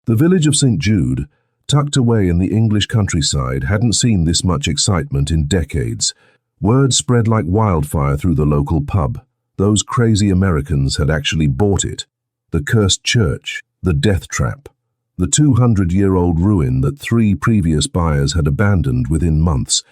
The village of St. Jude, tucked away in the English countryside, hadn't seen this much excitement in decades. Word spread like wildfire through the local pub. Those crazy Americans had actually bought it. The cursed church, the death trap, the 200-year-old ruin that 3 previous buyers had abandoned within months.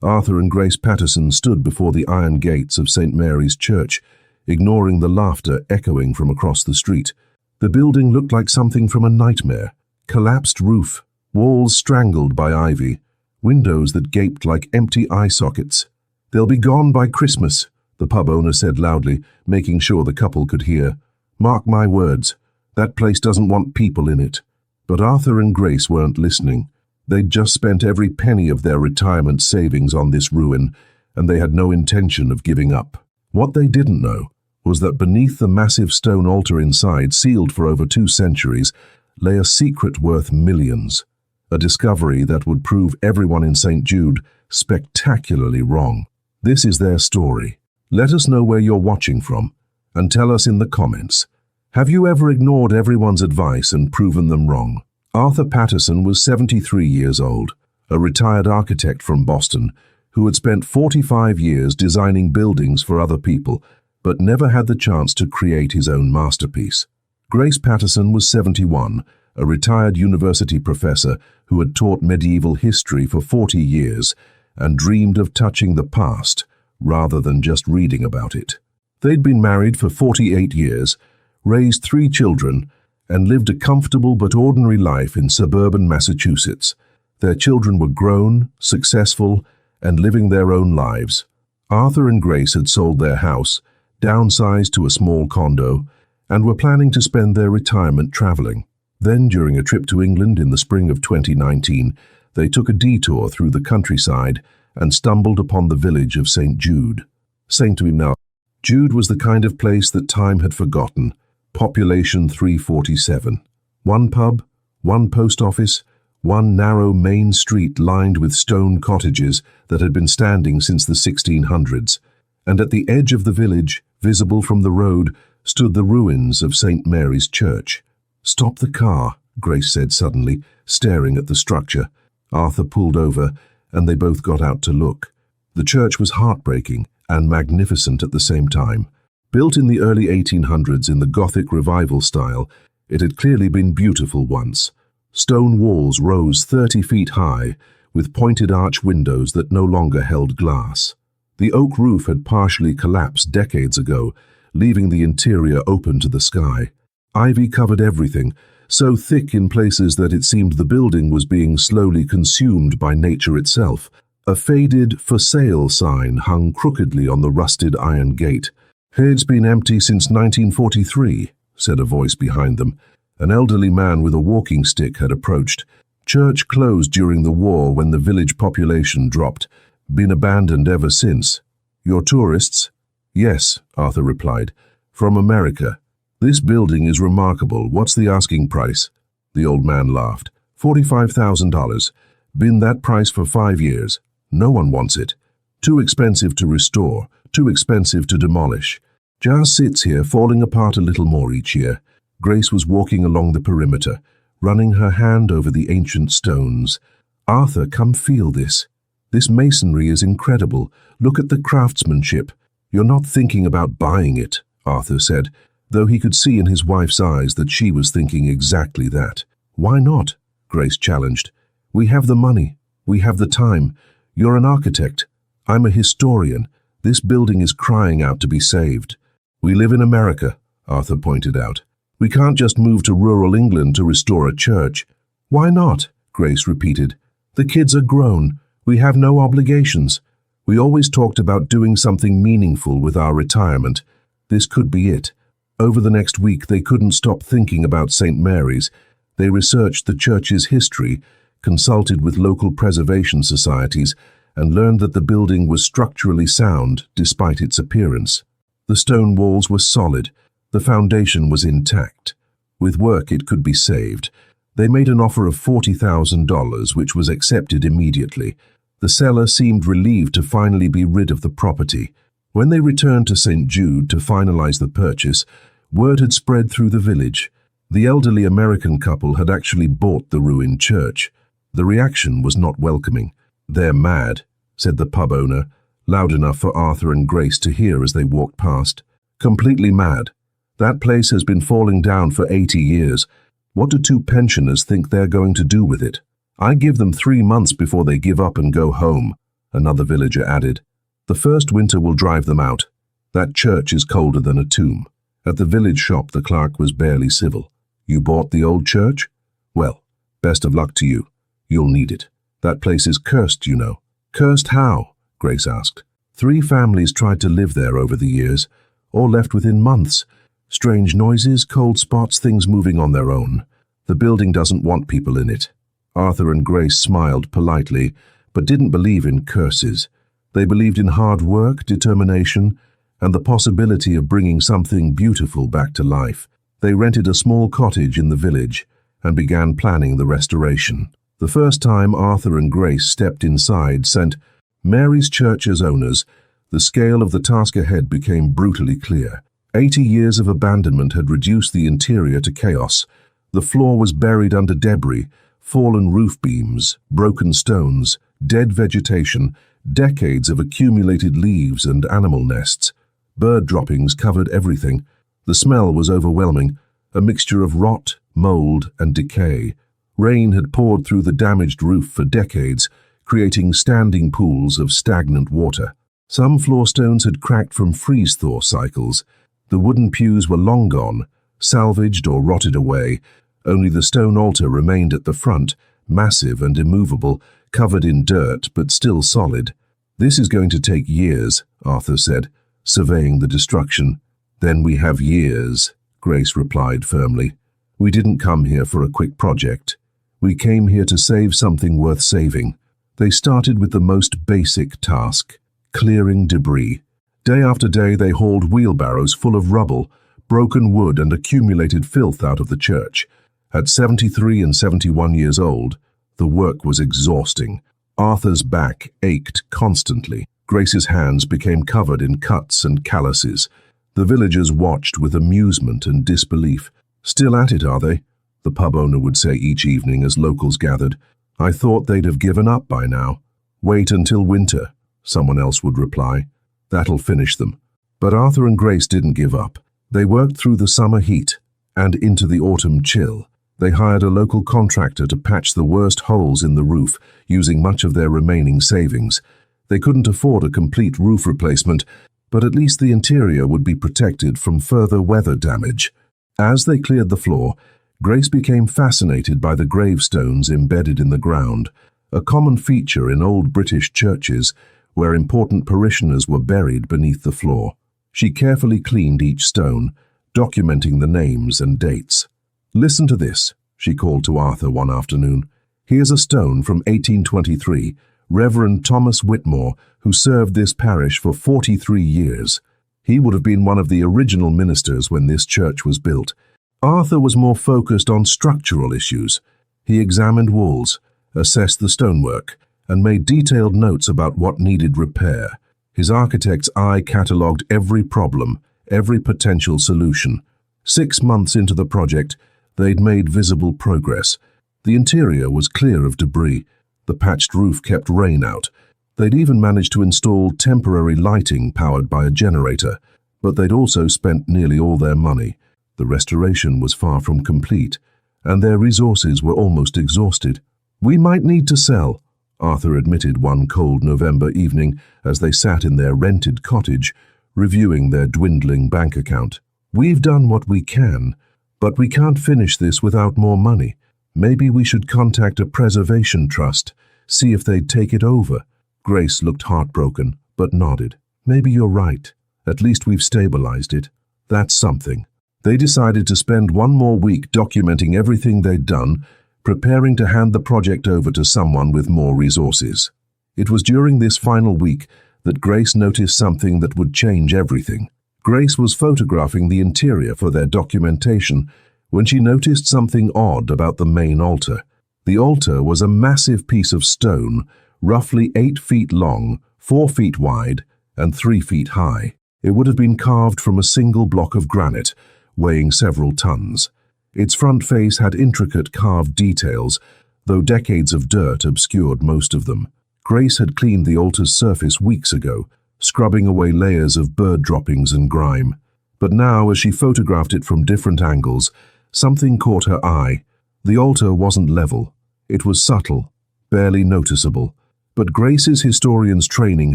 Arthur and Grace Patterson stood before the iron gates of St. Mary's Church, ignoring the laughter echoing from across the street. The building looked like something from a nightmare. Collapsed roof, walls strangled by ivy, windows that gaped like empty eye sockets. "They'll be gone by Christmas," the pub owner said loudly, making sure the couple could hear. "Mark my words, that place doesn't want people in it." But Arthur and Grace weren't listening. They'd just spent every penny of their retirement savings on this ruin, and they had no intention of giving up. What they didn't know was that beneath the massive stone altar inside, sealed for over 2 centuries, lay a secret worth millions. A discovery that would prove everyone in St. Jude spectacularly wrong. This is their story. Let us know where you're watching from, and tell us in the comments. Have you ever ignored everyone's advice and proven them wrong? Arthur Patterson was 73 years old, a retired architect from Boston, who had spent 45 years designing buildings for other people, but never had the chance to create his own masterpiece. Grace Patterson was 71, a retired university professor who had taught medieval history for 40 years and dreamed of touching the past rather than just reading about it. They'd been married for 48 years, raised 3 children, and lived a comfortable but ordinary life in suburban Massachusetts. Their children were grown, successful, and living their own lives. Arthur and Grace had sold their house, downsized to a small condo, and were planning to spend their retirement traveling. Then, during a trip to England in the spring of 2019, they took a detour through the countryside and stumbled upon the village of St. Jude. Saying to him now, Jude was the kind of place that time had forgotten. Population 347. 1 pub, 1 post office, 1 narrow main street lined with stone cottages that had been standing since the 1600s. And at the edge of the village, visible from the road, stood the ruins of St. Mary's Church. "Stop the car," Grace said suddenly, staring at the structure. Arthur pulled over, and they both got out to look. The church was heartbreaking and magnificent at the same time. Built in the early 1800s in the Gothic Revival style, it had clearly been beautiful once. Stone walls rose 30 feet high, with pointed arch windows that no longer held glass. The oak roof had partially collapsed decades ago, leaving the interior open to the sky. Ivy covered everything, so thick in places that it seemed the building was being slowly consumed by nature itself. A faded "for sale" sign hung crookedly on the rusted iron gate. "It's been empty since 1943, said a voice behind them. An elderly man with a walking stick had approached. "Church closed during the war when the village population dropped. Been abandoned ever since." "You're tourists?" "Yes," Arthur replied. "From America. This building is remarkable. What's the asking price?" The old man laughed. $45,000. Been that price for 5 years. No one wants it. Too expensive to restore, too expensive to demolish. Just sits here falling apart a little more each year. Grace was walking along the perimeter, running her hand over the ancient stones. "Arthur, come feel this. This masonry is incredible. Look at the craftsmanship." "You're not thinking about buying it," Arthur said, though he could see in his wife's eyes that she was thinking exactly that. "Why not?" Grace challenged. "We have the money. We have the time. You're an architect. I'm a historian. This building is crying out to be saved." "We live in America," Arthur pointed out. "We can't just move to rural England to restore a church." "Why not?" Grace repeated. "The kids are grown. We have no obligations. We always talked about doing something meaningful with our retirement. This could be it." Over the next week, they couldn't stop thinking about St. Mary's. They researched the church's history, consulted with local preservation societies, and learned that the building was structurally sound despite its appearance. The stone walls were solid. The foundation was intact. With work, it could be saved. They made an offer of $40,000, which was accepted immediately. The seller seemed relieved to finally be rid of the property. When they returned to St. Jude to finalize the purchase, word had spread through the village. The elderly American couple had actually bought the ruined church. The reaction was not welcoming. "They're mad," said the pub owner, loud enough for Arthur and Grace to hear as they walked past. "Completely mad. That place has been falling down for 80 years. What do two pensioners think they're going to do with it? I give them 3 months before they give up and go home," another villager added. "The first winter will drive them out. That church is colder than a tomb." At the village shop, the clerk was barely civil. "You bought the old church? Well, best of luck to you. You'll need it. That place is cursed, you know." "Cursed how?" Grace asked. 3 families tried to live there over the years, all left within months. Strange noises, cold spots, things moving on their own. The building doesn't want people in it. Arthur and Grace smiled politely, but didn't believe in curses. They believed in hard work, determination, and the possibility of bringing something beautiful back to life. They rented a small cottage in the village and began planning the restoration. The first time Arthur and Grace stepped inside St. Mary's Church as owners, the scale of the task ahead became brutally clear. 80 years of abandonment had reduced the interior to chaos. The floor was buried under debris, fallen roof beams, broken stones, dead vegetation, decades of accumulated leaves and animal nests. Bird droppings covered everything. The smell was overwhelming, a mixture of rot, mold, and decay. Rain had poured through the damaged roof for decades, creating standing pools of stagnant water. Some floor stones had cracked from freeze-thaw cycles. The wooden pews were long gone, salvaged or rotted away. Only the stone altar remained at the front, massive and immovable, covered in dirt but still solid. "This is going to take years," Arthur said, surveying the destruction. "Then we have years," Grace replied firmly. "We didn't come here for a quick project. We came here to save something worth saving." They started with the most basic task, clearing debris. Day after day they hauled wheelbarrows full of rubble, broken wood and accumulated filth out of the church. At 73 and 71 years old, the work was exhausting. Arthur's back ached constantly. Grace's hands became covered in cuts and calluses. The villagers watched with amusement and disbelief. "Still at it, are they?" the pub owner would say each evening as locals gathered. "I thought they'd have given up by now." "Wait until winter," someone else would reply. "That'll finish them." But Arthur and Grace didn't give up. They worked through the summer heat and into the autumn chill. They hired a local contractor to patch the worst holes in the roof, using much of their remaining savings. They couldn't afford a complete roof replacement, but at least the interior would be protected from further weather damage. As they cleared the floor, Grace became fascinated by the gravestones embedded in the ground, a common feature in old British churches where important parishioners were buried beneath the floor. She carefully cleaned each stone, documenting the names and dates. "Listen to this," she called to Arthur one afternoon. "Here's a stone from 1823, Reverend Thomas Whitmore, who served this parish for 43 years. He would have been one of the original ministers when this church was built." Arthur was more focused on structural issues. He examined walls, assessed the stonework, and made detailed notes about what needed repair. His architect's eye catalogued every problem, every potential solution. 6 months into the project, they'd made visible progress. The interior was clear of debris. The patched roof kept rain out. They'd even managed to install temporary lighting powered by a generator, but they'd also spent nearly all their money. The restoration was far from complete, and their resources were almost exhausted. "We might need to sell," Arthur admitted one cold November evening as they sat in their rented cottage, reviewing their dwindling bank account. "We've done what we can, but we can't finish this without more money. Maybe we should contact a preservation trust, see if they'd take it over." Grace looked heartbroken, but nodded. "Maybe you're right. At least we've stabilized it. That's something." They decided to spend one more week documenting everything they'd done, preparing to hand the project over to someone with more resources. It was during this final week that Grace noticed something that would change everything. Grace was photographing the interior for their documentation when she noticed something odd about the main altar. The altar was a massive piece of stone, roughly 8 feet long, 4 feet wide, and 3 feet high. It would have been carved from a single block of granite, weighing several tons. Its front face had intricate carved details, though decades of dirt obscured most of them. Grace had cleaned the altar's surface weeks ago, scrubbing away layers of bird droppings and grime. But now, as she photographed it from different angles, something caught her eye. The altar wasn't level. It was subtle, barely noticeable. But Grace's historian's training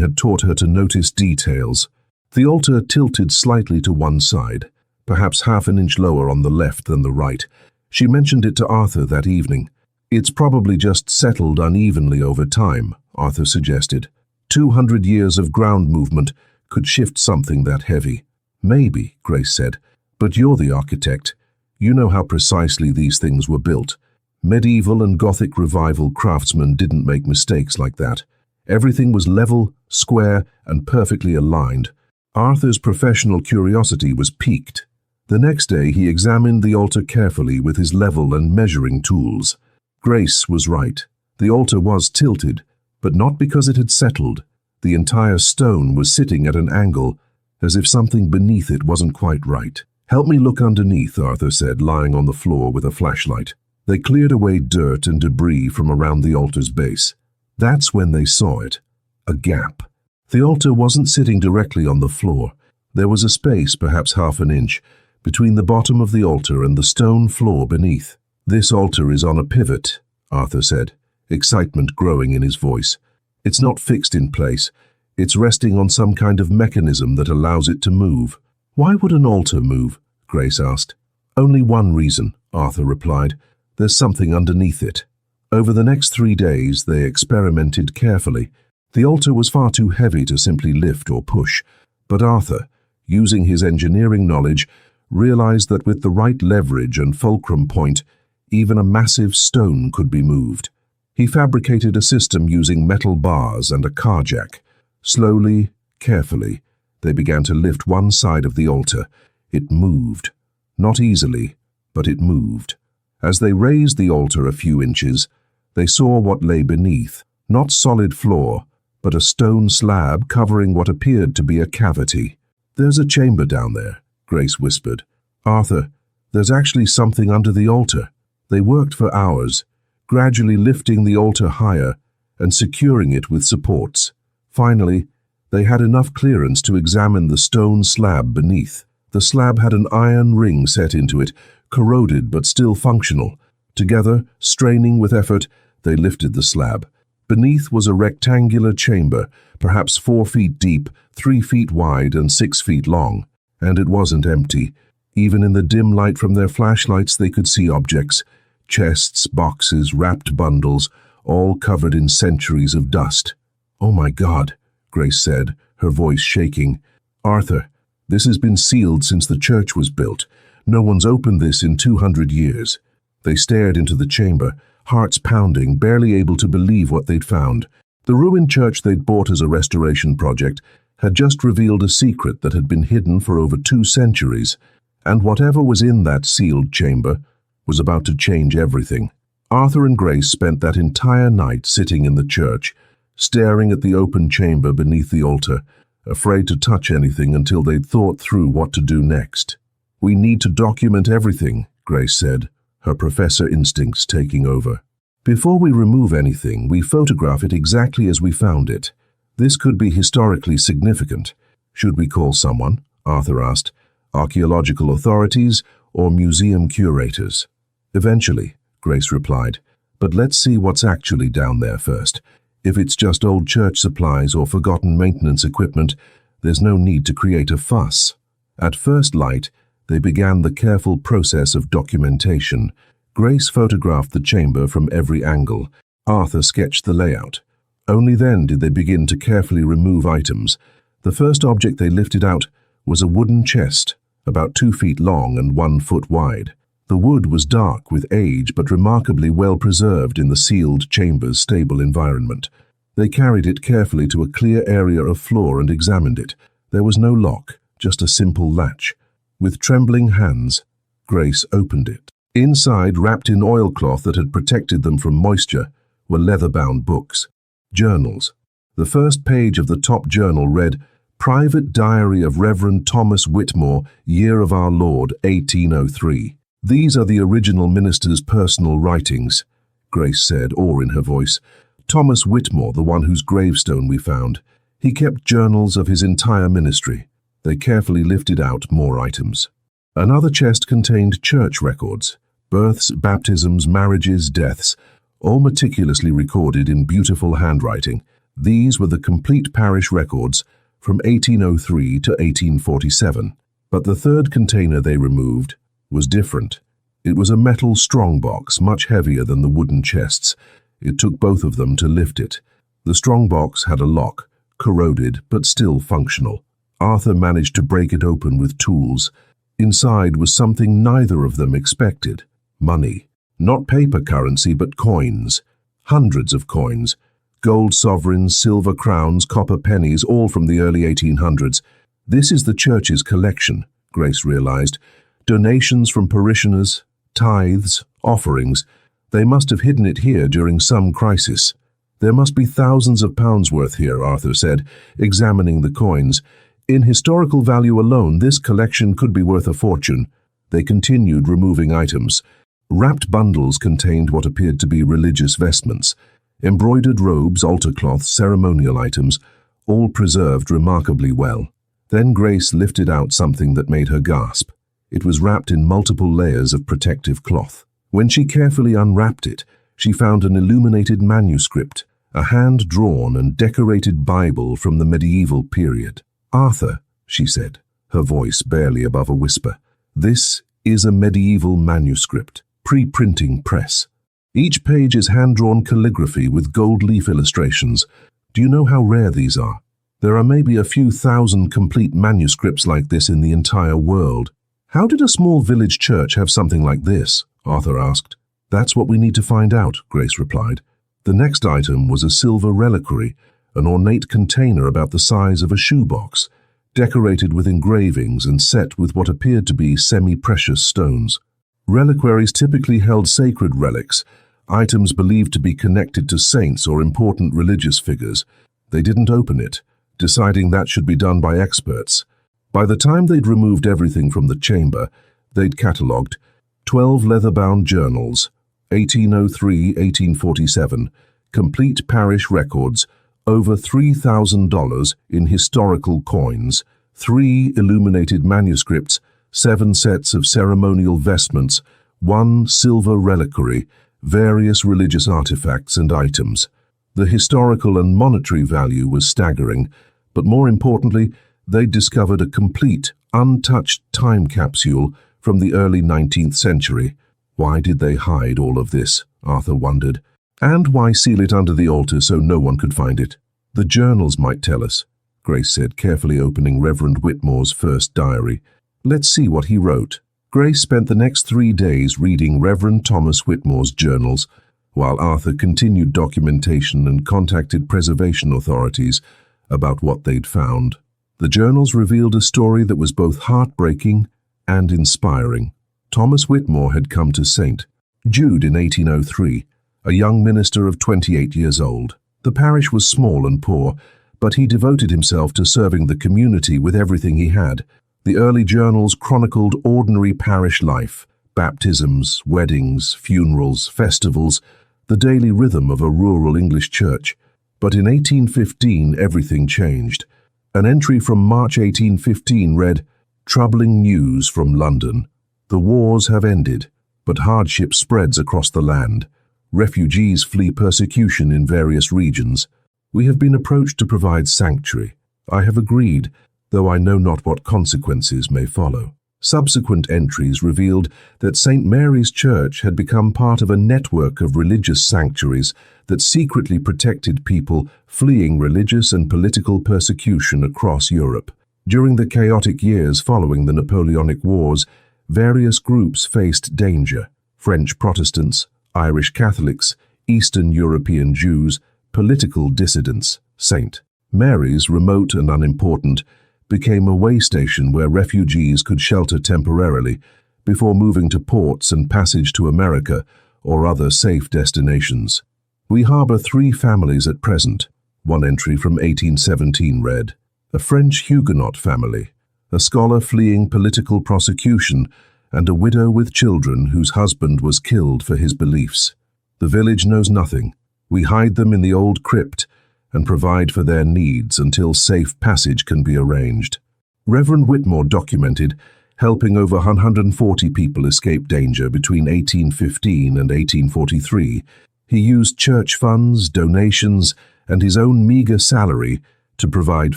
had taught her to notice details. The altar tilted slightly to one side, perhaps half an inch lower on the left than the right. She mentioned it to Arthur that evening. "It's probably just settled unevenly over time," Arthur suggested. 200 years of ground movement could shift something that heavy. "Maybe," Grace said, "but you're the architect. You know how precisely these things were built. Medieval and Gothic Revival craftsmen didn't make mistakes like that. Everything was level, square, and perfectly aligned." Arthur's professional curiosity was piqued. The next day he examined the altar carefully with his level and measuring tools. Grace was right. The altar was tilted, but not because it had settled. The entire stone was sitting at an angle, as if something beneath it wasn't quite right. "Help me look underneath," Arthur said, lying on the floor with a flashlight. They cleared away dirt and debris from around the altar's base. That's when they saw it. A gap. The altar wasn't sitting directly on the floor. There was a space, perhaps half an inch, between the bottom of the altar and the stone floor beneath. "This altar is on a pivot," Arthur said, excitement growing in his voice. "It's not fixed in place. It's resting on some kind of mechanism that allows it to move." "Why would an altar move?" Grace asked. "Only one reason," Arthur replied. "There's something underneath it." Over the next 3 days, they experimented carefully. The altar was far too heavy to simply lift or push, but Arthur, using his engineering knowledge, realized that with the right leverage and fulcrum point, even a massive stone could be moved. He fabricated a system using metal bars and a car jack. Slowly, carefully, they began to lift one side of the altar. It moved. Not easily, but it moved. As they raised the altar a few inches, they saw what lay beneath. Not solid floor, but a stone slab covering what appeared to be a cavity. "There's a chamber down there," Grace whispered. "Arthur, there's actually something under the altar." They worked for hours, gradually lifting the altar higher and securing it with supports. Finally, they had enough clearance to examine the stone slab beneath. The slab had an iron ring set into it, corroded but still functional. Together, straining with effort, they lifted the slab. Beneath was a rectangular chamber, perhaps 4 feet deep, 3 feet wide, and 6 feet long. And it wasn't empty. Even in the dim light from their flashlights, they could see objects. Chests, boxes, wrapped bundles, all covered in centuries of dust. "Oh my God," Grace said, her voice shaking. "Arthur, this has been sealed since the church was built. No one's opened this in 200 years. They stared into the chamber, hearts pounding, barely able to believe what they'd found. The ruined church they'd bought as a restoration project had just revealed a secret that had been hidden for over 2 centuries, and whatever was in that sealed chamber was about to change everything. Arthur and Grace spent that entire night sitting in the church, staring at the open chamber beneath the altar, afraid to touch anything until they'd thought through what to do next. "We need to document everything," Grace said, her professor instincts taking over. "Before we remove anything, we photograph it exactly as we found it. This could be historically significant. Should we call someone?" Arthur asked. "Archaeological authorities or museum curators?" "Eventually," Grace replied. "But let's see what's actually down there first. If it's just old church supplies or forgotten maintenance equipment, there's no need to create a fuss." At first light, they began the careful process of documentation. Grace photographed the chamber from every angle. Arthur sketched the layout. Only then did they begin to carefully remove items. The first object they lifted out was a wooden chest, about 2 feet long and 1 foot wide. The wood was dark with age but remarkably well preserved in the sealed chamber's stable environment. They carried it carefully to a clear area of floor and examined it. There was no lock, just a simple latch. With trembling hands, Grace opened it. Inside, wrapped in oilcloth that had protected them from moisture, were leather-bound books. Journals. The first page of the top journal read, "Private Diary of Reverend Thomas Whitmore, Year of Our Lord, 1803. "These are the original minister's personal writings," Grace said, awe in her voice. "Thomas Whitmore, the one whose gravestone we found. He kept journals of his entire ministry." They carefully lifted out more items. Another chest contained church records, births, baptisms, marriages, deaths, all meticulously recorded in beautiful handwriting. These were the complete parish records from 1803 to 1847. But the third container they removed was different. It was a metal strongbox, much heavier than the wooden chests. It took both of them to lift it. The strongbox had a lock, corroded but still functional. Arthur managed to break it open with tools. Inside was something neither of them expected: money. Not paper currency, but coins. Hundreds of coins. Gold sovereigns, silver crowns, copper pennies, all from the early 1800s. This is the church's collection, Grace realized. Donations from parishioners, tithes, offerings. They must have hidden it here during some crisis. "There must be thousands of pounds worth here," Arthur said, examining the coins. "In historical value alone, this collection could be worth a fortune." They continued removing items. Wrapped bundles contained what appeared to be religious vestments. Embroidered robes, altar cloths, ceremonial items, all preserved remarkably well. Then Grace lifted out something that made her gasp. It was wrapped in multiple layers of protective cloth. When she carefully unwrapped it, she found an illuminated manuscript, a hand-drawn and decorated Bible from the medieval period. "Arthur," she said, her voice barely above a whisper, "this is a medieval manuscript, pre-printing press. Each page is hand-drawn calligraphy with gold leaf illustrations. Do you know how rare these are? There are maybe a few thousand complete manuscripts like this in the entire world." "How did a small village church have something like this?" Arthur asked. "That's what we need to find out," Grace replied. The next item was a silver reliquary, an ornate container about the size of a shoebox, decorated with engravings and set with what appeared to be semi-precious stones. Reliquaries typically held sacred relics, items believed to be connected to saints or important religious figures. They didn't open it, deciding that should be done by experts. By the time they'd removed everything from the chamber, they'd catalogued 12 leather-bound journals, 1803-1847, complete parish records, over $3,000 in historical coins, 3 illuminated manuscripts, 7 sets of ceremonial vestments, 1 silver reliquary, various religious artifacts and items. The historical and monetary value was staggering, but more importantly, they'd discovered a complete, untouched time capsule from the early 19th century. Why did they hide all of this? Arthur wondered. And why seal it under the altar so no one could find it? "The journals might tell us," Grace said, carefully opening Reverend Whitmore's first diary. "Let's see what he wrote." Grace spent the next 3 days reading Reverend Thomas Whitmore's journals, while Arthur continued documentation and contacted preservation authorities about what they'd found. The journals revealed a story that was both heartbreaking and inspiring. Thomas Whitmore had come to St. Jude in 1803, a young minister of 28 years old. The parish was small and poor, but he devoted himself to serving the community with everything he had. The early journals chronicled ordinary parish life, baptisms, weddings, funerals, festivals, the daily rhythm of a rural English church. But in 1815, everything changed. An entry from March 1815 read, "Troubling news from London. The wars have ended, but hardship spreads across the land. Refugees flee persecution in various regions. We have been approached to provide sanctuary. I have agreed, though I know not what consequences may follow." Subsequent entries revealed that St. Mary's Church had become part of a network of religious sanctuaries that secretly protected people fleeing religious and political persecution across Europe. During the chaotic years following the Napoleonic Wars, various groups faced danger: French Protestants, Irish Catholics, Eastern European Jews, political dissidents. St. Mary's, remote and unimportant, became a way station where refugees could shelter temporarily before moving to ports and passage to America or other safe destinations. "We harbor 3 families at present," one entry from 1817 read. A French Huguenot family, a scholar fleeing political prosecution, and a widow with children whose husband was killed for his beliefs. The village knows nothing. We hide them in the old crypt and provide for their needs until safe passage can be arranged. Reverend Whitmore documented helping over 140 people escape danger between 1815 and 1843. He used church funds, donations, and his own meager salary to provide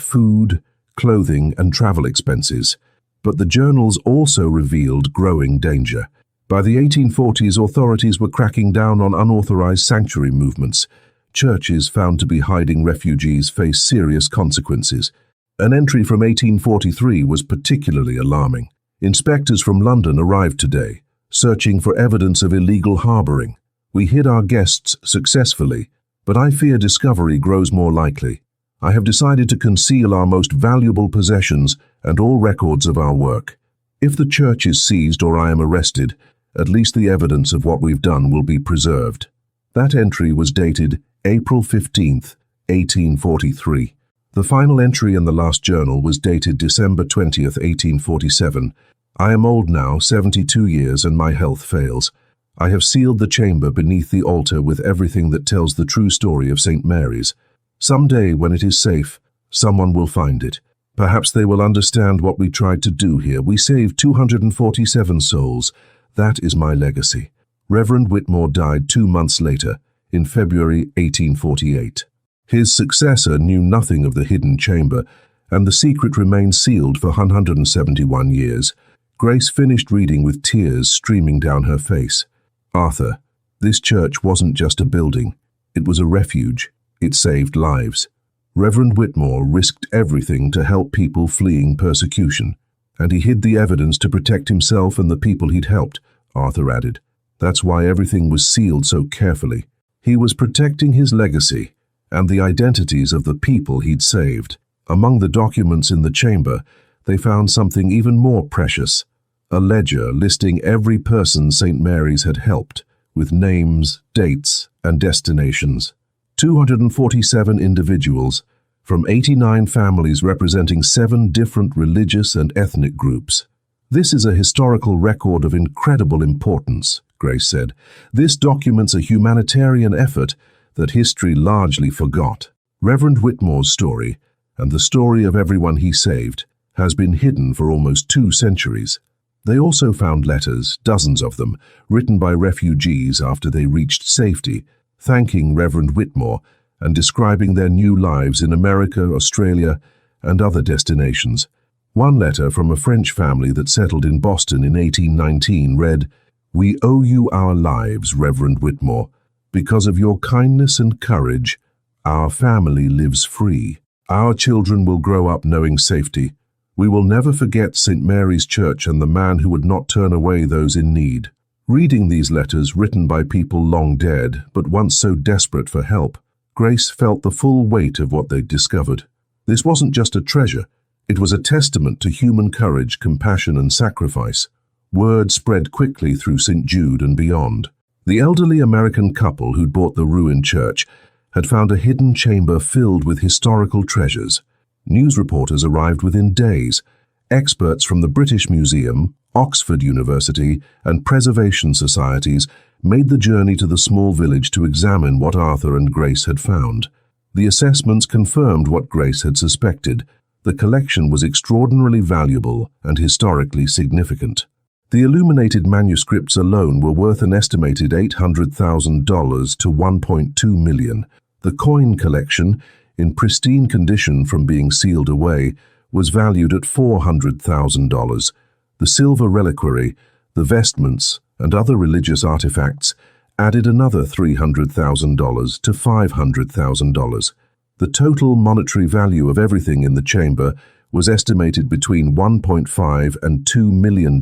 food, clothing, and travel expenses. But the journals also revealed growing danger. By the 1840s, authorities were cracking down on unauthorized sanctuary movements. Churches found to be hiding refugees faced serious consequences. An entry from 1843 was particularly alarming. Inspectors from London arrived today, searching for evidence of illegal harboring. We hid our guests successfully, but I fear discovery grows more likely. I have decided to conceal our most valuable possessions and all records of our work. If the church is seized or I am arrested, at least the evidence of what we've done will be preserved. That entry was dated April 15th, 1843. The final entry in the last journal was dated December 20th, 1847. I am old now, 72 years, and my health fails. I have sealed the chamber beneath the altar with everything that tells the true story of St. Mary's. Some day, when it is safe, someone will find it. Perhaps they will understand what we tried to do here. We saved 247 souls. That is my legacy. Reverend Whitmore died 2 months later, in February 1848. His successor knew nothing of the hidden chamber, and the secret remained sealed for 171 years. Grace finished reading with tears streaming down her face. Arthur, this church wasn't just a building. It was a refuge. It saved lives. Reverend Whitmore risked everything to help people fleeing persecution, and he hid the evidence to protect himself and the people he'd helped, Arthur added. That's why everything was sealed so carefully. He was protecting his legacy and the identities of the people he'd saved. Among the documents in the chamber, they found something even more precious, a ledger listing every person St. Mary's had helped, with names, dates, and destinations. 247 individuals, from 89 families representing 7 different religious and ethnic groups. This is a historical record of incredible importance, Grace said. This documents a humanitarian effort that history largely forgot. Reverend Whitmore's story, and the story of everyone he saved, has been hidden for almost 2 centuries. They also found letters, dozens of them, written by refugees after they reached safety, thanking Reverend Whitmore and describing their new lives in America, Australia, and other destinations. One letter from a French family that settled in Boston in 1819 read, "We owe you our lives, Reverend Whitmore. Because of your kindness and courage, our family lives free. Our children will grow up knowing safety. We will never forget St. Mary's Church and the man who would not turn away those in need." Reading these letters written by people long dead, but once so desperate for help, Grace felt the full weight of what they'd discovered. This wasn't just a treasure. It was a testament to human courage, compassion, and sacrifice. Word spread quickly through St. Jude and beyond. The elderly American couple who'd bought the ruined church had found a hidden chamber filled with historical treasures. News reporters arrived within days. Experts from the British Museum, Oxford University, and preservation societies made the journey to the small village to examine what Arthur and Grace had found. The assessments confirmed what Grace had suspected. The collection was extraordinarily valuable and historically significant. The illuminated manuscripts alone were worth an estimated $800,000 to $1.2 million. The coin collection, in pristine condition from being sealed away, was valued at $400,000. The silver reliquary, the vestments, and other religious artifacts added another $300,000 to $500,000. The total monetary value of everything in the chamber was estimated between $1.5 and $2 million,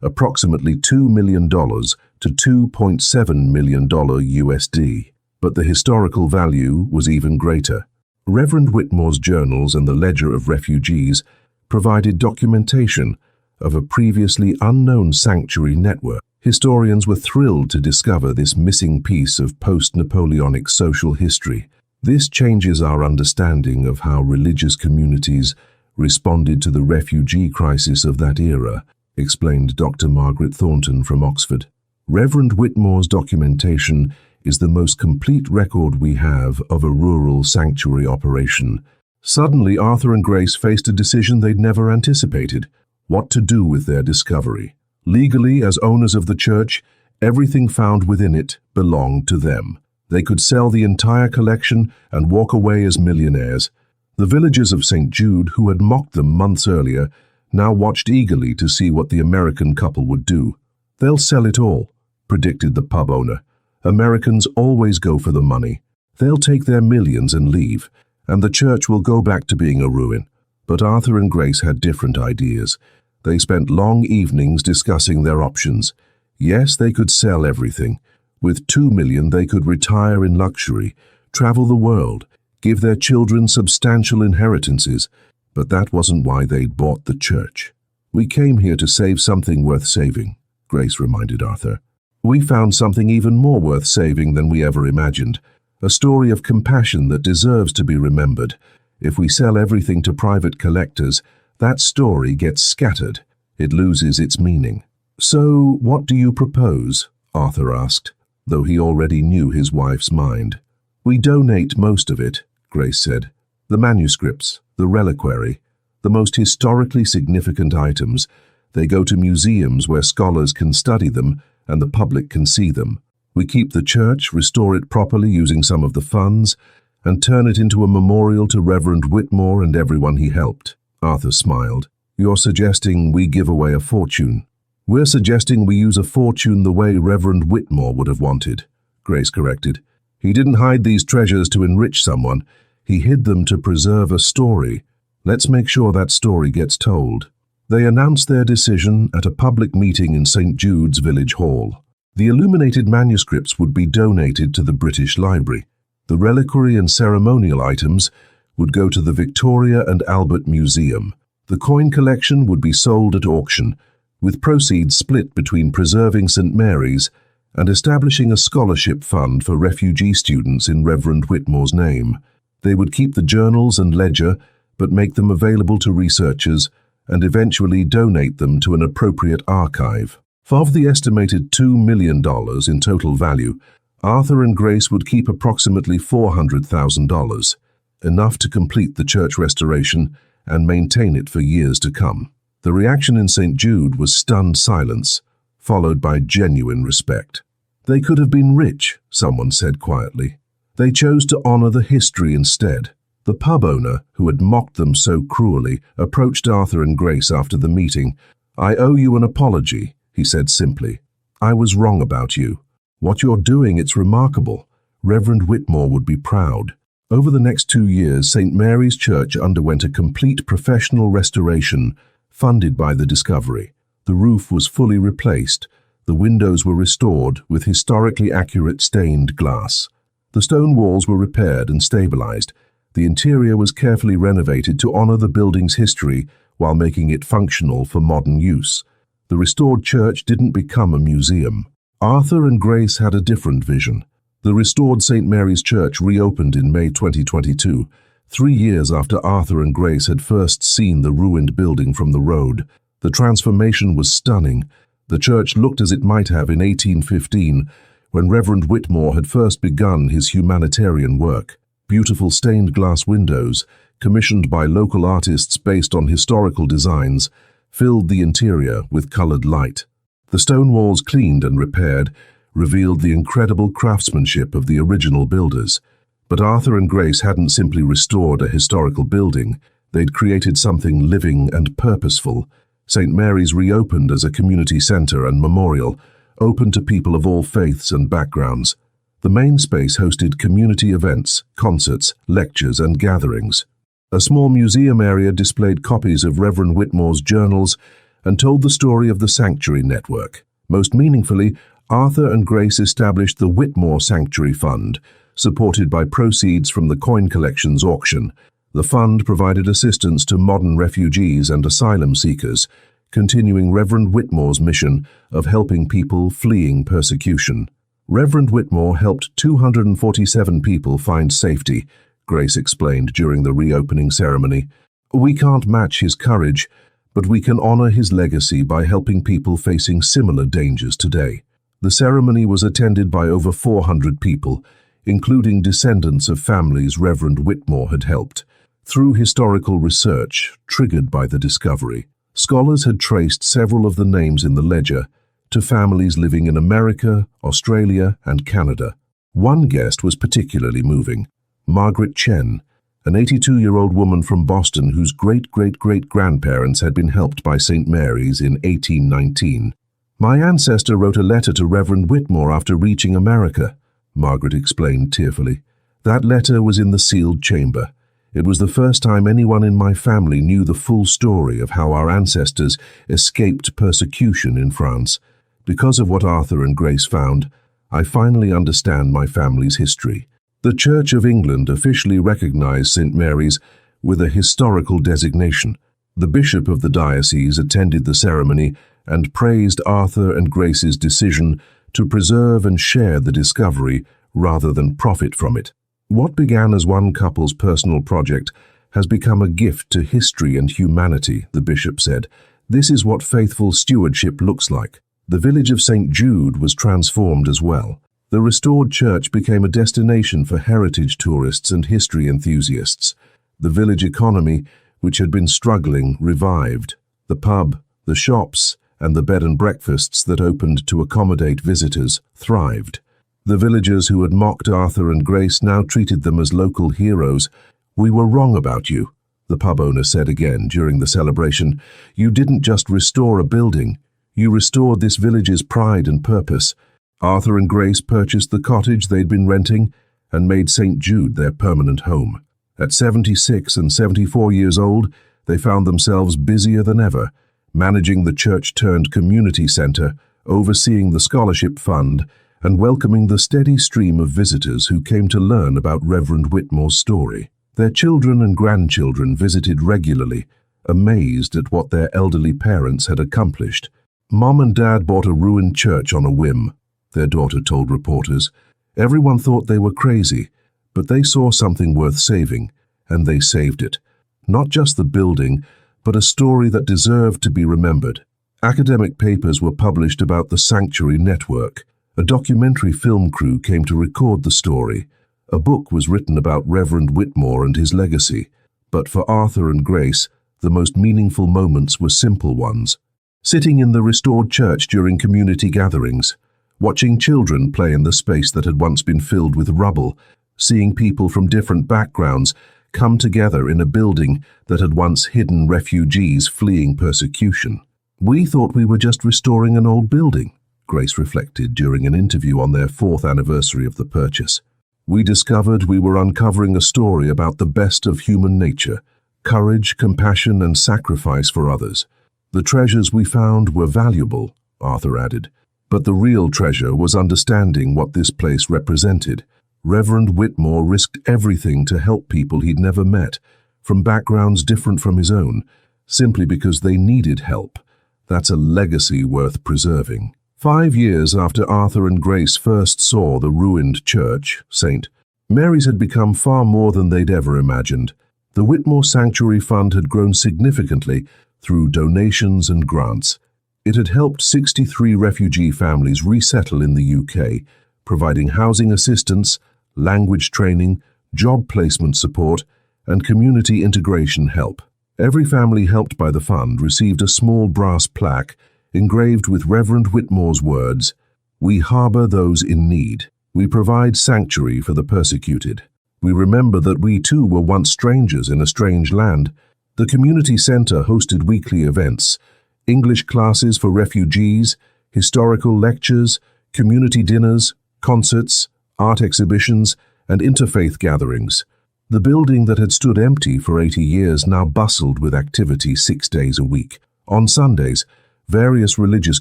approximately $2 million to $2.7 million USD. But the historical value was even greater. Reverend Whitmore's journals and the Ledger of Refugees provided documentation of a previously unknown sanctuary network. Historians were thrilled to discover this missing piece of post-Napoleonic social history. This changes our understanding of how religious communities responded to the refugee crisis of that era. explained Dr. Margaret Thornton from Oxford. Reverend Whitmore's documentation is the most complete record we have of a rural sanctuary operation. Suddenly, Arthur and Grace faced a decision they'd never anticipated: what to do with their discovery. Legally, as owners of the church, everything found within it belonged to them. They could sell the entire collection and walk away as millionaires. The villagers of St. Jude, who had mocked them months earlier, now watched eagerly to see what the American couple would do. "They'll sell it all," predicted the pub owner. "Americans always go for the money. They'll take their millions and leave, and the church will go back to being a ruin." But Arthur and Grace had different ideas. They spent long evenings discussing their options. Yes, they could sell everything. With $2 million, they could retire in luxury, travel the world, give their children substantial inheritances. But that wasn't why they'd bought the church. "We came here to save something worth saving," Grace reminded Arthur. "We found something even more worth saving than we ever imagined. A story of compassion that deserves to be remembered. If we sell everything to private collectors, that story gets scattered. It loses its meaning." "So, what do you propose?" Arthur asked, though he already knew his wife's mind. "We donate most of it," Grace said. "The manuscripts, the reliquary, the most historically significant items. They go to museums where scholars can study them and the public can see them. We keep the church, restore it properly using some of the funds, and turn it into a memorial to Reverend Whitmore and everyone he helped." Arthur smiled. "You're suggesting we give away a fortune?" "We're suggesting we use a fortune the way Reverend Whitmore would have wanted," Grace corrected. "He didn't hide these treasures to enrich someone. He hid them to preserve a story. Let's make sure that story gets told." They announced their decision at a public meeting in St. Jude's Village Hall. The illuminated manuscripts would be donated to the British Library. The reliquary and ceremonial items would go to the Victoria and Albert Museum. The coin collection would be sold at auction, with proceeds split between preserving St. Mary's and establishing a scholarship fund for refugee students in Reverend Whitmore's name. They would keep the journals and ledger, but make them available to researchers and eventually donate them to an appropriate archive. Of the estimated $2 million in total value, Arthur and Grace would keep approximately $400,000, enough to complete the church restoration and maintain it for years to come. The reaction in St. Jude was stunned silence, followed by genuine respect. "They could have been rich," someone said quietly. "They chose to honor the history instead." The pub owner, who had mocked them so cruelly, approached Arthur and Grace after the meeting. "I owe you an apology," he said simply. "I was wrong about you. What you're doing, it's remarkable. Reverend Whitmore would be proud." Over the next 2 years, St. Mary's Church underwent a complete professional restoration funded by the discovery. The roof was fully replaced. The windows were restored with historically accurate stained glass. The stone walls were repaired and stabilized. The interior was carefully renovated to honor the building's history while making it functional for modern use. The restored church didn't become a museum. Arthur and Grace had a different vision. The restored St. Mary's Church reopened in May 2022, 3 years after Arthur and Grace had first seen the ruined building from the road. The transformation was stunning. The church looked as it might have in 1815, when Reverend Whitmore had first begun his humanitarian work. Beautiful stained glass windows, commissioned by local artists based on historical designs, filled the interior with colored light. The stone walls, cleaned and repaired, revealed the incredible craftsmanship of the original builders. But Arthur and Grace hadn't simply restored a historical building. They'd created something living and purposeful. St. Mary's reopened as a community center and memorial, open to people of all faiths and backgrounds. The main space hosted community events, concerts, lectures, and gatherings. A small museum area displayed copies of Reverend Whitmore's journals and told the story of the Sanctuary Network. Most meaningfully, Arthur and Grace established the Whitmore Sanctuary Fund, supported by proceeds from the coin collections auction. The fund provided assistance to modern refugees and asylum seekers, continuing Reverend Whitmore's mission of helping people fleeing persecution. Reverend Whitmore helped 247 people find safety, Grace explained during the reopening ceremony. "We can't match his courage, but we can honor his legacy by helping people facing similar dangers today. The ceremony was attended by over 400 people, including descendants of families Reverend Whitmore had helped. Through historical research triggered by the discovery, scholars had traced several of the names in the ledger to families living in America, Australia, and Canada. One guest was particularly moving: Margaret Chen, an 82-year-old woman from Boston whose great-great-great-grandparents had been helped by St. Mary's in 1819. "My ancestor wrote a letter to Reverend Whitmore after reaching America," Margaret explained tearfully. "That letter was in the sealed chamber. It was the first time anyone in my family knew the full story of how our ancestors escaped persecution in France. Because of what Arthur and Grace found, I finally understand my family's history." The Church of England officially recognized St. Mary's with a historical designation. The bishop of the diocese attended the ceremony and praised Arthur and Grace's decision to preserve and share the discovery rather than profit from it. What began as one couple's personal project has become a gift to history and humanity, the bishop said. This is what faithful stewardship looks like. The village of St. Jude was transformed as well. The restored church became a destination for heritage tourists and history enthusiasts. The village economy, which had been struggling, revived. The pub, the shops, and the bed and breakfasts that opened to accommodate visitors thrived. The villagers who had mocked Arthur and Grace now treated them as local heroes. "We were wrong about you," the pub owner said again during the celebration. "You didn't just restore a building. You restored this village's pride and purpose." Arthur and Grace purchased the cottage they'd been renting and made St. Jude their permanent home. At 76 and 74 years old, they found themselves busier than ever, managing the church-turned-community center, overseeing the scholarship fund, and welcoming the steady stream of visitors who came to learn about Reverend Whitmore's story. Their children and grandchildren visited regularly, amazed at what their elderly parents had accomplished. "Mom and Dad bought a ruined church on a whim," their daughter told reporters. "Everyone thought they were crazy, but they saw something worth saving, and they saved it. Not just the building, but a story that deserved to be remembered." Academic papers were published about the Sanctuary Network. A documentary film crew came to record the story. A book was written about Reverend Whitmore and his legacy. But for Arthur and Grace, the most meaningful moments were simple ones. Sitting in the restored church during community gatherings, watching children play in the space that had once been filled with rubble, seeing people from different backgrounds come together in a building that had once hidden refugees fleeing persecution. "We thought we were just restoring an old building," Grace reflected during an interview on their 4th anniversary of the purchase. "We discovered we were uncovering a story about the best of human nature, courage, compassion, and sacrifice for others. The treasures we found were valuable," Arthur added. "But the real treasure was understanding what this place represented. Reverend Whitmore risked everything to help people he'd never met, from backgrounds different from his own, simply because they needed help. That's a legacy worth preserving." 5 years after Arthur and Grace first saw the ruined church, St. Mary's had become far more than they'd ever imagined. The Whitmore Sanctuary Fund had grown significantly through donations and grants. It had helped 63 refugee families resettle in the UK, providing housing assistance, language training, job placement support, and community integration help. Every family helped by the fund received a small brass plaque engraved with Reverend Whitmore's words, "We harbor those in need. We provide sanctuary for the persecuted. We remember that we too were once strangers in a strange land." The community center hosted weekly events, English classes for refugees, historical lectures, community dinners, concerts, art exhibitions, and interfaith gatherings. The building that had stood empty for 80 years now bustled with activity 6 days a week. On Sundays, various religious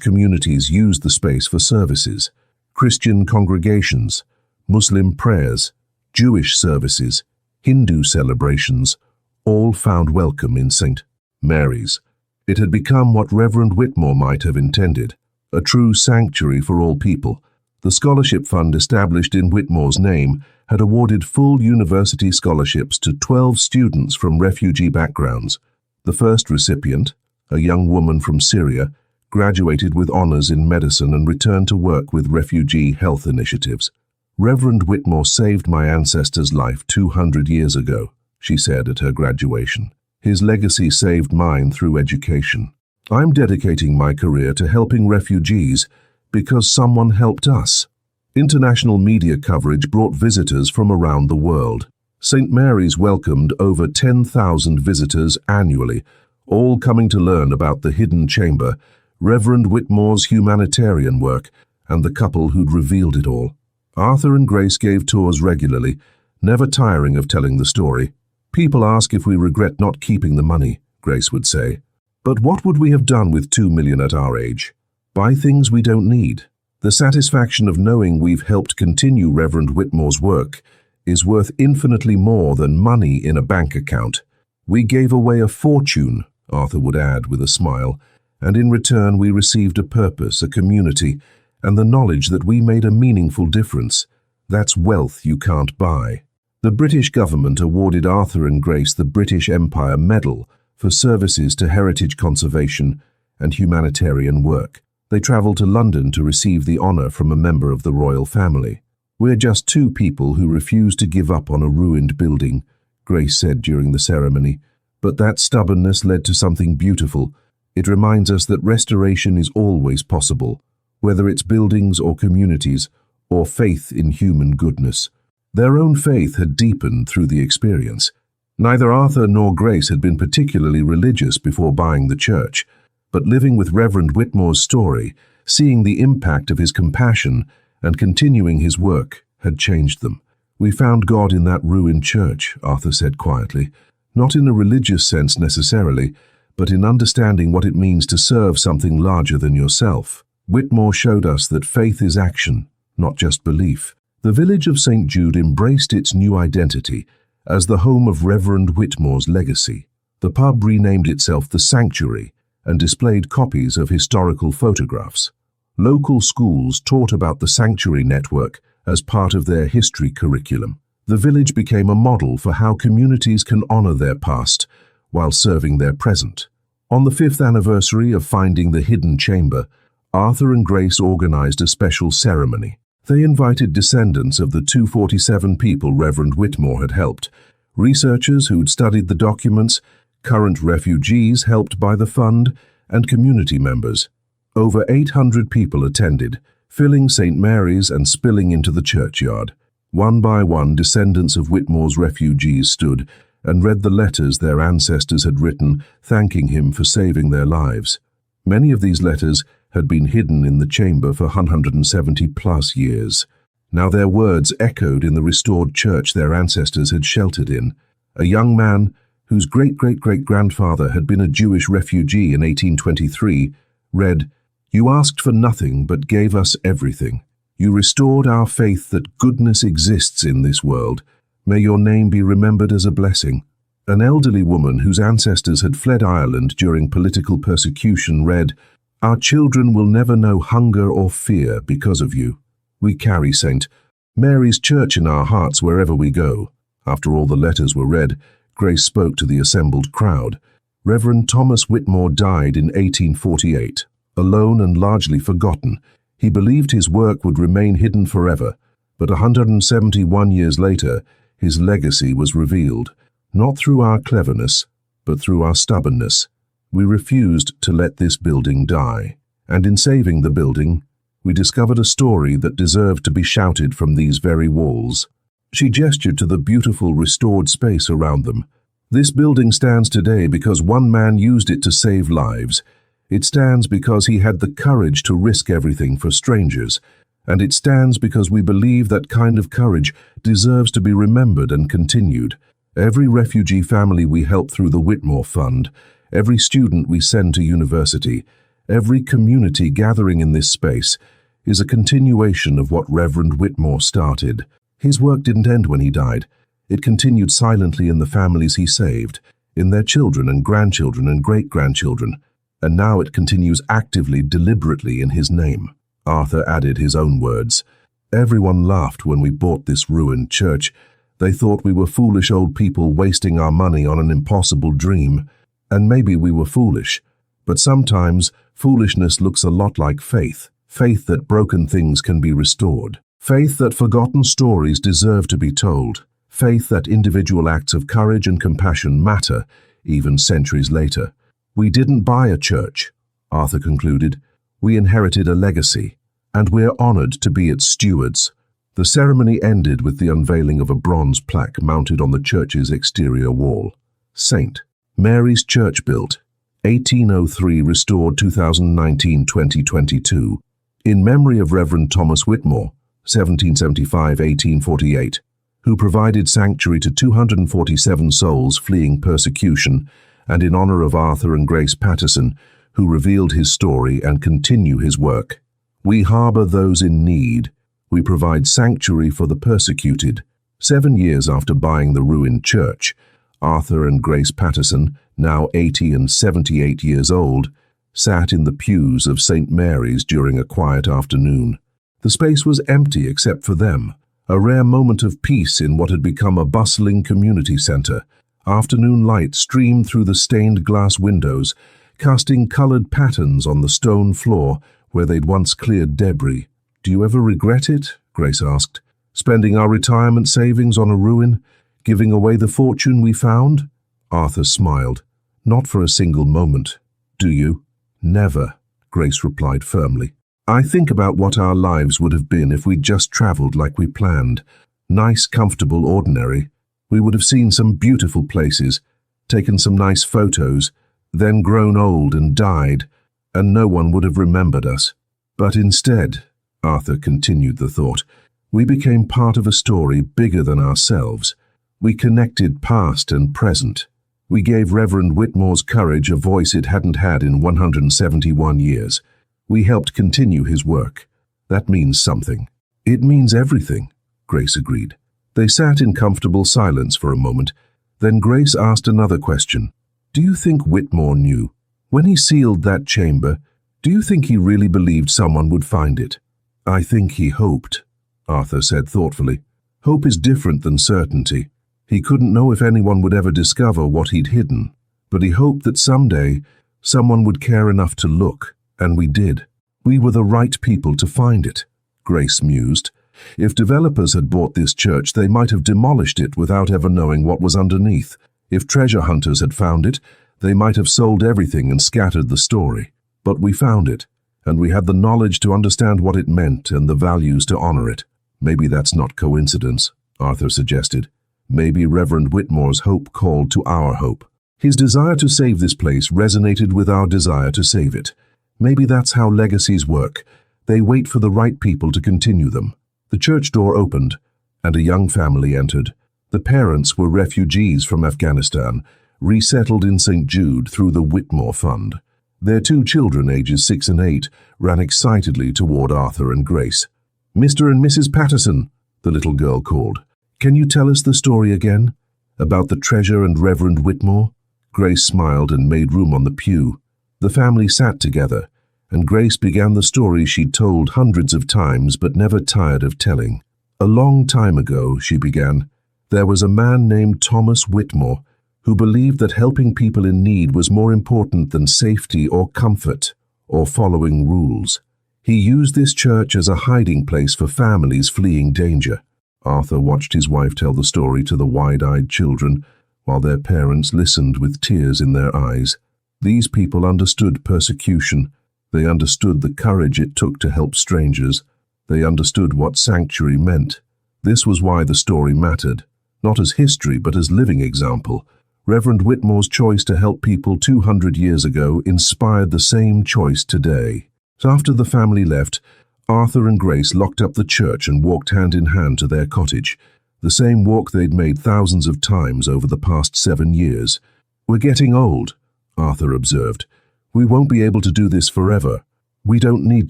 communities used the space for services. Christian congregations, Muslim prayers, Jewish services, Hindu celebrations, all found welcome in St. Mary's. It had become what Reverend Whitmore might have intended, a true sanctuary for all people. The scholarship fund established in Whitmore's name had awarded full university scholarships to 12 students from refugee backgrounds. The first recipient, a young woman from Syria, graduated with honors in medicine and returned to work with refugee health initiatives. "Reverend Whitmore saved my ancestor's life 200 years ago," she said at her graduation. "His legacy saved mine through education. I'm dedicating my career to helping refugees because someone helped us." International media coverage brought visitors from around the world. St. Mary's welcomed over 10,000 visitors annually, all coming to learn about the hidden chamber, Reverend Whitmore's humanitarian work, and the couple who'd revealed it all. Arthur and Grace gave tours regularly, never tiring of telling the story. "People ask if we regret not keeping the money," Grace would say. "But what would we have done with $2 million at our age? Buy things we don't need." The satisfaction of knowing we've helped continue Reverend Whitmore's work is worth infinitely more than money in a bank account. "We gave away a fortune," Arthur would add with a smile, "and in return we received a purpose, a community, and the knowledge that we made a meaningful difference. That's wealth you can't buy." The British government awarded Arthur and Grace the British Empire Medal for services to heritage conservation and humanitarian work. They travelled to London to receive the honour from a member of the royal family. "We're just two people who refused to give up on a ruined building," Grace said during the ceremony. "But that stubbornness led to something beautiful. It reminds us that restoration is always possible, whether it's buildings or communities, or faith in human goodness." Their own faith had deepened through the experience. Neither Arthur nor Grace had been particularly religious before buying the church, but living with Reverend Whitmore's story, seeing the impact of his compassion, and continuing his work had changed them. "We found God in that ruined church," Arthur said quietly, "not in a religious sense necessarily, but in understanding what it means to serve something larger than yourself. Whitmore showed us that faith is action, not just belief." The village of St. Jude embraced its new identity as the home of Reverend Whitmore's legacy. The pub renamed itself The Sanctuary and displayed copies of historical photographs. Local schools taught about the Sanctuary Network as part of their history curriculum. The village became a model for how communities can honor their past while serving their present. On the 5th anniversary of finding the hidden chamber, Arthur and Grace organized a special ceremony. They invited descendants of the 247 people Reverend Whitmore had helped, researchers who'd studied the documents, current refugees helped by the fund, and community members. Over 800 people attended, filling St. Mary's and spilling into the churchyard. One by one, descendants of Whitmore's refugees stood and read the letters their ancestors had written, thanking him for saving their lives. Many of these letters had been hidden in the chamber for 170-plus years. Now their words echoed in the restored church their ancestors had sheltered in. A young man, whose great-great-great-grandfather had been a Jewish refugee in 1823, read, "You asked for nothing but gave us everything. You restored our faith that goodness exists in this world. May your name be remembered as a blessing." An elderly woman whose ancestors had fled Ireland during political persecution read, "Our children will never know hunger or fear because of you. We carry St. Mary's Church in our hearts wherever we go." After all the letters were read, Grace spoke to the assembled crowd. Reverend Thomas Whitmore died in 1848, alone and largely forgotten. He believed his work would remain hidden forever, but 171 years later, his legacy was revealed, not through our cleverness, but through our stubbornness. We refused to let this building die, and in saving the building, we discovered a story that deserved to be shouted from these very walls. She gestured to the beautiful restored space around them. "This building stands today because one man used it to save lives. It stands because he had the courage to risk everything for strangers, and it stands because we believe that kind of courage deserves to be remembered and continued. Every refugee family we help through the Whitmore Fund, every student we send to university, every community gathering in this space is a continuation of what Reverend Whitmore started. His work didn't end when he died. It continued silently in the families he saved, in their children and grandchildren and great-grandchildren, and now it continues actively, deliberately in his name." Arthur added his own words. "Everyone laughed when we bought this ruined church. They thought we were foolish old people wasting our money on an impossible dream. And maybe we were foolish, But sometimes foolishness looks a lot like faith. Faith that broken things can be restored. Faith that forgotten stories deserve to be told. Faith that individual acts of courage and compassion matter, even centuries later. We didn't buy a church, Arthur concluded. We inherited a legacy, and we're honored to be its stewards. The ceremony ended with the unveiling of a bronze plaque mounted on the church's exterior wall. St. Mary's Church built, 1803, restored 2019-2022, in memory of Reverend Thomas Whitmore, 1775-1848, who provided sanctuary to 247 souls fleeing persecution, and in honor of Arthur and Grace Patterson, who revealed his story and continue his work. We harbor those in need. We provide sanctuary for the persecuted. 7 years after buying the ruined church, Arthur and Grace Patterson, now 80 and 78 years old, sat in the pews of St. Mary's during a quiet afternoon. The space was empty except for them, a rare moment of peace in what had become a bustling community center. Afternoon light streamed through the stained glass windows, casting colored patterns on the stone floor where they'd once cleared debris. "Do you ever regret it?" Grace asked. "Spending our retirement savings on a ruin? Giving away the fortune we found?" Arthur smiled. "Not for a single moment. Do you?" "Never," Grace replied firmly. "I think about what our lives would have been if we'd just traveled like we planned. Nice, comfortable, ordinary. We would have seen some beautiful places, taken some nice photos, then grown old and died, and no one would have remembered us. But instead," Arthur continued the thought, "we became part of a story bigger than ourselves. We connected past and present. We gave Reverend Whitmore's courage a voice it hadn't had in 171 years. We helped continue his work. That means something." "It means everything," Grace agreed. They sat in comfortable silence for a moment. Then Grace asked another question. "Do you think Whitmore knew? When he sealed that chamber, do you think he really believed someone would find it?" "I think he hoped," Arthur said thoughtfully. "Hope is different than certainty. He couldn't know if anyone would ever discover what he'd hidden, but he hoped that someday someone would care enough to look, and we did. We were the right people to find it," Grace mused. "If developers had bought this church, they might have demolished it without ever knowing what was underneath. If treasure hunters had found it, they might have sold everything and scattered the story. But we found it, and we had the knowledge to understand what it meant and the values to honor it. Maybe that's not coincidence," Arthur suggested. "Maybe Reverend Whitmore's hope called to our hope. His desire to save this place resonated with our desire to save it. Maybe that's how legacies work. They wait for the right people to continue them." The church door opened, and a young family entered. The parents were refugees from Afghanistan, resettled in St. Jude through the Whitmore Fund. Their 2 children, ages 6 and 8, ran excitedly toward Arthur and Grace. "Mr. and Mrs. Patterson," the little girl called. "Can you tell us the story again? About the treasure and Reverend Whitmore?" Grace smiled and made room on the pew. The family sat together, and Grace began the story she'd told hundreds of times but never tired of telling. "A long time ago," she began, "there was a man named Thomas Whitmore who believed that helping people in need was more important than safety or comfort or following rules. He used this church as a hiding place for families fleeing danger." Arthur watched his wife tell the story to the wide-eyed children, while their parents listened with tears in their eyes. These people understood persecution. They understood the courage it took to help strangers. They understood what sanctuary meant. This was why the story mattered, not as history but as living example. Reverend Whitmore's choice to help people 200 years ago inspired the same choice today. So after the family left, Arthur and Grace locked up the church and walked hand in hand to their cottage, the same walk they'd made thousands of times over the past 7 years. "We're getting old," Arthur observed. "We won't be able to do this forever." "We don't need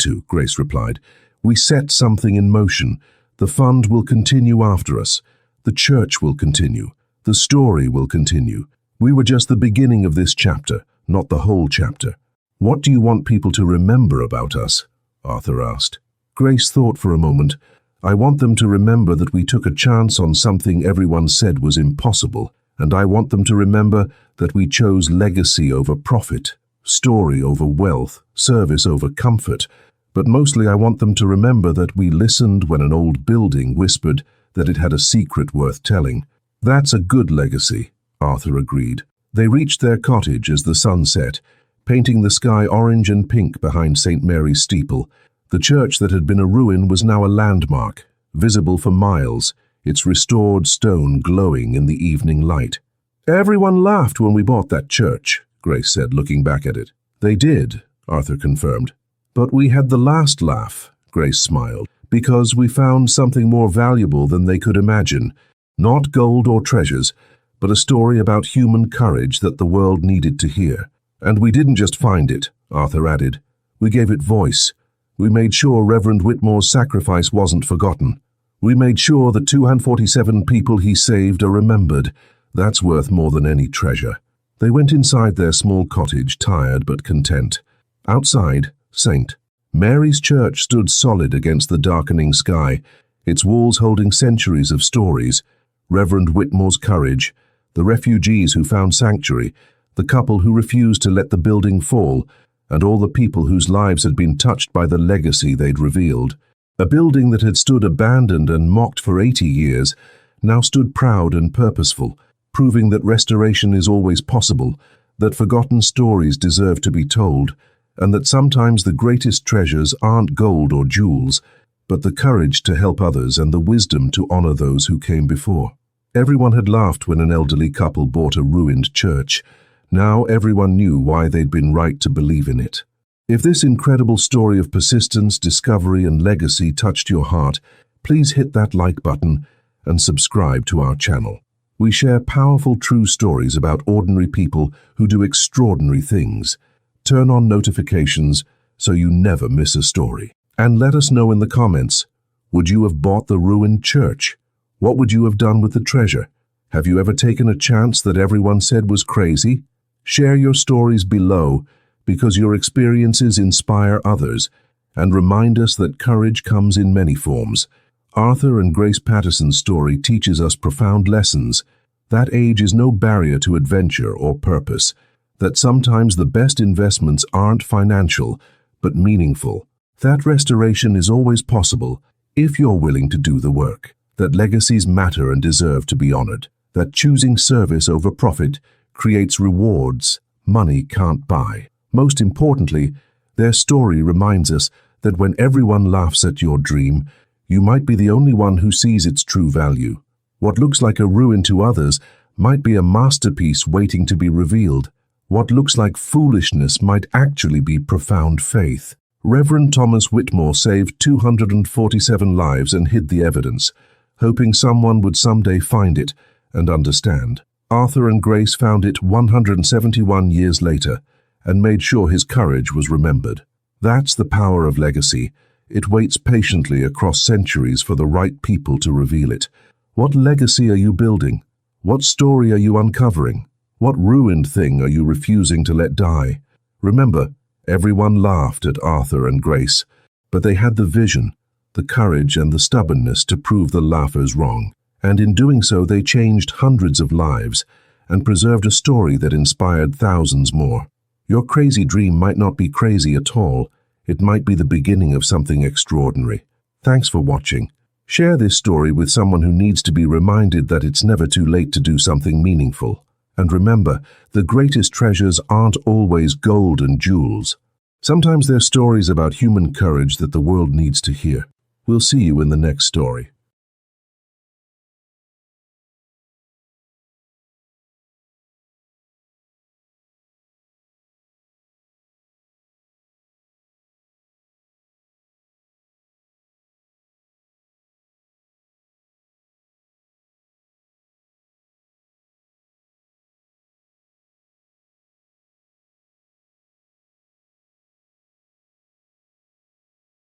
to," Grace replied. "We set something in motion. The fund will continue after us. The church will continue. The story will continue. We were just the beginning of this chapter, not the whole chapter." "What do you want people to remember about us?" Arthur asked. Grace thought for a moment. "I want them to remember that we took a chance on something everyone said was impossible, and I want them to remember that we chose legacy over profit. story over wealth, service over comfort, but mostly I want them to remember that we listened when an old building whispered that it had a secret worth telling. That's a good legacy, Arthur agreed. They reached their cottage as the sun set, painting the sky orange and pink behind St. Mary's steeple. The church that had been a ruin was now a landmark, visible for miles, its restored stone glowing in the evening light. "Everyone laughed when we bought that church," Grace said, looking back at it. "They did," Arthur confirmed. "But we had the last laugh," Grace smiled, "because we found something more valuable than they could imagine. Not gold or treasures, but a story about human courage that the world needed to hear. And we didn't just find it," Arthur added. "We gave it voice. We made sure Reverend Whitmore's sacrifice wasn't forgotten. We made sure the 247 people he saved are remembered. That's worth more than any treasure." They went inside their small cottage, tired but content. Outside, St. Mary's Church stood solid against the darkening sky, its walls holding centuries of stories. Reverend Whitmore's courage, the refugees who found sanctuary, the couple who refused to let the building fall, and all the people whose lives had been touched by the legacy they'd revealed. A building that had stood abandoned and mocked for 80 years now stood proud and purposeful, proving that restoration is always possible, that forgotten stories deserve to be told, and that sometimes the greatest treasures aren't gold or jewels, but the courage to help others and the wisdom to honor those who came before. Everyone had laughed when an elderly couple bought a ruined church. Now everyone knew why they'd been right to believe in it. If this incredible story of persistence, discovery, and legacy touched your heart, please hit that like button and subscribe to our channel. We share powerful true stories about ordinary people who do extraordinary things. Turn on notifications so you never miss a story. And let us know in the comments, would you have bought the ruined church? What would you have done with the treasure? Have you ever taken a chance that everyone said was crazy? Share your stories below, because your experiences inspire others and remind us that courage comes in many forms. Arthur and Grace Patterson's story teaches us profound lessons. That age is no barrier to adventure or purpose. That sometimes the best investments aren't financial, but meaningful. That restoration is always possible if you're willing to do the work. That legacies matter and deserve to be honored. That choosing service over profit creates rewards money can't buy. Most importantly, their story reminds us that when everyone laughs at your dream, you might be the only one who sees its true value. What looks like a ruin to others might be a masterpiece waiting to be revealed. What looks like foolishness might actually be profound faith. Reverend Thomas Whitmore saved 247 lives and hid the evidence, hoping someone would someday find it and understand. Arthur and Grace found it 171 years later and made sure his courage was remembered. That's the power of legacy. It waits patiently across centuries for the right people to reveal it. What legacy are you building? What story are you uncovering? What ruined thing are you refusing to let die? Remember, everyone laughed at Arthur and Grace, but they had the vision, the courage and the stubbornness to prove the laughers wrong. And in doing so, they changed hundreds of lives and preserved a story that inspired thousands more. Your crazy dream might not be crazy at all. It might be the beginning of something extraordinary. Thanks for watching. Share this story with someone who needs to be reminded that it's never too late to do something meaningful. And remember, the greatest treasures aren't always gold and jewels. Sometimes they're stories about human courage that the world needs to hear. We'll see you in the next story.